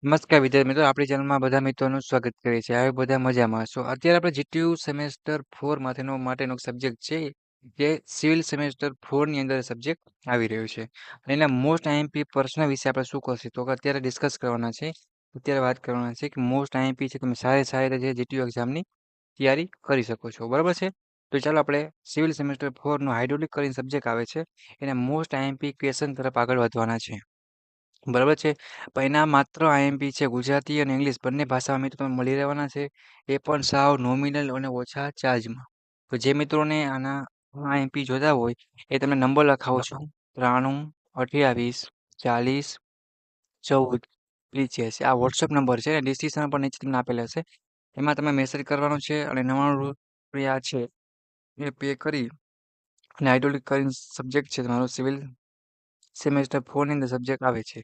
નમસ્કાર વિદ્યાર્થી મિત્રો, આપણી ચેનલમાં બધા મિત્રોનું સ્વાગત કરીએ છીએ. હવે બધા મજામાં હશો. અત્યારે આપણે જીટીયુ સેમેસ્ટર 4 માટેનો સબ્જેક્ટ છે, જે સિવિલ સેમેસ્ટર 4 ની અંદર સબ્જેક્ટ આવી રહ્યો છે. અને એના મોસ્ટ આઈએમપી પ્રશ્ન વિશે આપણે શું કરશું તો કે અત્યારે ડિસ્કસ કરવાના છે. અત્યારે વાત કરવાના છે કે મોસ્ટ આઈએમપી છે, તમે સારી રીતે જીટીયુ એક્ઝામની તૈયારી કરી શકો છો. બરાબર છે? તો ચાલો આપણે સિવિલ સેમેસ્ટર 4 નો હાઇડ્રોલિક કરીને સબ્જેક્ટ આવે છે, એના મોસ્ટ આઈએમપી ક્વેશ્ચન તરફ આગળ વધવાના છે. બરાબર છે? પણ એના માત્ર આઈએમપી છે ગુજરાતી અને ઇંગ્લિશ બંને ભાષામાં મિત્રો તમને મળી રહેવાના છે. એ પણ સાવ નોમિનલ અને ઓછા ચાર્જમાં. તો જે મિત્રોને આના આઈએમપી જોતા હોય એ તમે નંબર લખાવો છો 93 28 40 14 85. આ વોટ્સઅપ નંબર છે. ડિસ્ક્રિપ્શન પર નીચે તમને આપેલા હશે. એમાં તમે મેસેજ કરવાનો છે અને 99 રૂપિયા છે એ પે કરી અને હાઇડ્રોલિક કરીને સબ્જેક્ટ છે તમારો સિવિલ સેમેસ્ટર 4 ની અંદર સબ્જેક્ટ આવે છે.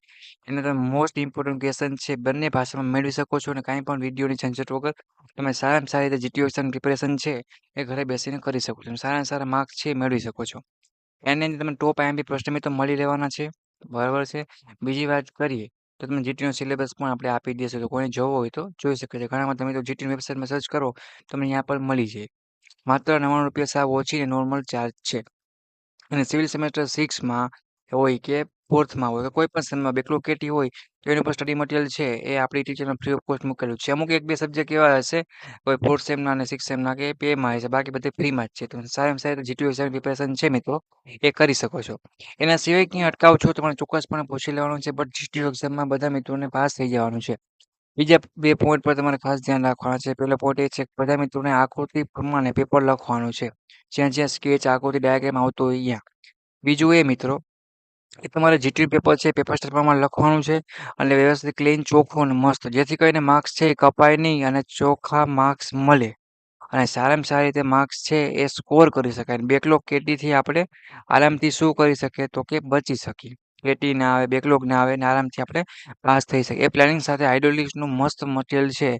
એને તમે મોસ્ટ ઇમ્પોર્ટન્ટ ક્વેશ્ચન છે બંને ભાષામાં મેળવી શકો છો અને કાંઈ પણ વિડીયોની ઝંઝટ વગર તમે સારામાં સારી રીતે જીટીયુ એક્ઝામ પ્રિપેરેશન છે એ ઘરે બેસીને કરી શકો છો. સારામાં સારા માર્ક્સ છે એ મેળવી શકો છો. એની અંદર તમને ટોપ આઈએમપી પ્રશ્ન મિત્રો મળી રહેવાના છે. બરાબર છે? બીજી વાત કરીએ તો તમને જીટીયુનો સિલેબસ પણ આપણે આપી દઈશું. તો કોઈને જોવો હોય તો જોઈ શકે છે. ઘણામાં તમે તો જીટીયુની વેબસાઇટમાં સર્ચ કરો તમને અહીંયા પર મળી જાય. માત્ર 99 રૂપિયા સાવ ઓછી અને નોર્મલ ચાર્જ છે. અને સિવિલ સેમેસ્ટર 6માં હોય કે 4થમાં હોય કે કોઈ પણ સેમમાં બેકલોગ કેટી હોય તો એની ઉપર સ્ટડી મટીરિયલ છે એ આપણી ટીચરમાં ફ્રી ઓફ કોસ્ટ મૂકેલું છે. અમુક 1-2 સબ્જેક્ટ એવા હશે કોઈ 4th સેમના અને 6th સેમના કે પેમાં હશે, બાકી બધે ફ્રીમાં જ છે. તો સારામાં સારી જીટીયુ એક્ઝામની પ્રિપેરેશન છે મિત્રો એ કરી શકો છો. એના સિવાય ક્યાંય અટકાવ છો તમારે ચોક્કસપણે પૂછી લેવાનું છે, બટ જીટીયુ એક્ઝામમાં બધા મિત્રોને પાસ થઈ જવાનું છે. બીજા 2 પોઈન્ટ પર તમારે ખાસ ધ્યાન રાખવાના છે. પહેલો પોઈન્ટ એ છે કે બધા મિત્રોને આકૃતિ પ્રમાણે પેપર લખવાનું છે. જ્યાં સ્કેચ, આકૃતિ, ડાયાગ્રામ આવતો હોય ત્યાં. બીજું એ મિત્રો કે તમારે જીટીયુ પેપર છે પેપર સ્ટાઇલ પ્રમાણે લખવાનું છે અને વ્યવસ્થિત ક્લીન, ચોખ્ખું અને મસ્ત, જેથી કરીને માર્ક્સ છે એ કપાય નહીં અને ચોખ્ખા માર્ક્સ મળે અને સારામાં સારી રીતે માર્ક્સ છે એ સ્કોર કરી શકાય. બેકલોગ કેટીથી આપણે આરામથી શું કરી શકીએ તો કે બચી શકીએ. કેટી ના આવે, બેકલોગ ના આવે અને આરામથી આપણે પાસ થઈ શકીએ. એ પ્લાનિંગ સાથે હાઇડ્રોલિક્સનું મસ્ત મટીરિયલ છે,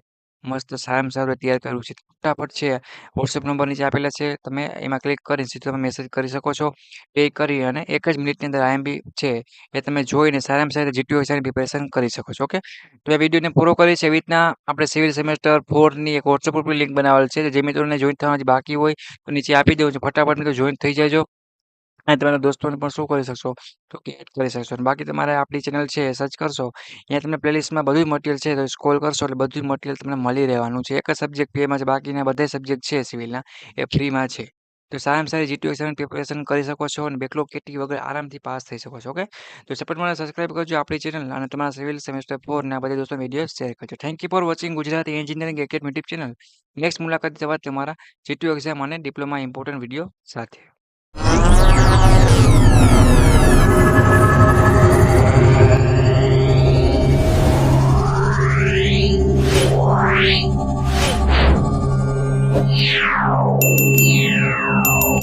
મસ્ત સારામાં સારું તૈયાર કર્યું છે. ફટાફટ છે વોટ્સએપ નંબર નીચે આપેલા છે, તમે એમાં ક્લિક કરીને સીધો તમે મેસેજ કરી શકો છો. પે કરી અને 1 જ મિનિટની અંદર આઈએમપી છે એ તમે જોઈને સારામાં સારી જીટીયુ એક્ઝામની પ્રિપેરેશન કરી શકો છો. ઓકે? તો આ વિડીયોને પૂરો કરીએ છીએ. એવી રીતના આપણે સિવિલ સેમેસ્ટર 4 ની એક વોટ્સએપ ગ્રુપની લિંક બનાવેલ છે. જે મિત્રોને જોઈન થવાના બાકી હોય તો નીચે આપી દઉં છું. ફટાફટ મિત્રો જોઈન થઈ જાજો. અને તમારા દોસ્તોને પણ શું કરી શકશો તો કે એડ કરી શકશો. અને બાકી તમારે આપણી ચેનલ છે સર્ચ કરશો, અહીંયા તમને પ્લેલિસ્ટમાં બધું જ મટીરિયલ છે તો સ્ક્રોલ કરશો એટલે બધું જ મટીરિયલ તમને મળી રહેવાનું છે. એક જ સબ્જેક્ટ ફ્રીમાં છે, બાકીના બધા સબ્જેક્ટ છે સિવિલના એ ફ્રીમાં છે. તો સારામાં સારી જીટીયુ એક્ઝામની પ્રિપેરેશન કરી શકો છો અને બેકલોગ કેટી વગર આરામથી પાસ થઈ શકો છો. ઓકે? તો સપોર્ટ માટે સબસ્ક્રાઇબ કરજો આપણી ચેનલ અને તમારા સિવિલ સેમેસ્ટર 4 ના બધા દોસ્તોને વિડીયો શેર કરજો. Thank you for watching Gujarati engineering academy YouTube channel. Next મુલાકાત થવા તમારા જીટીયુ એક્ઝામ અને ડિપ્લોમા ઇમ્પોર્ટન્ટ વિડીયો સાથે.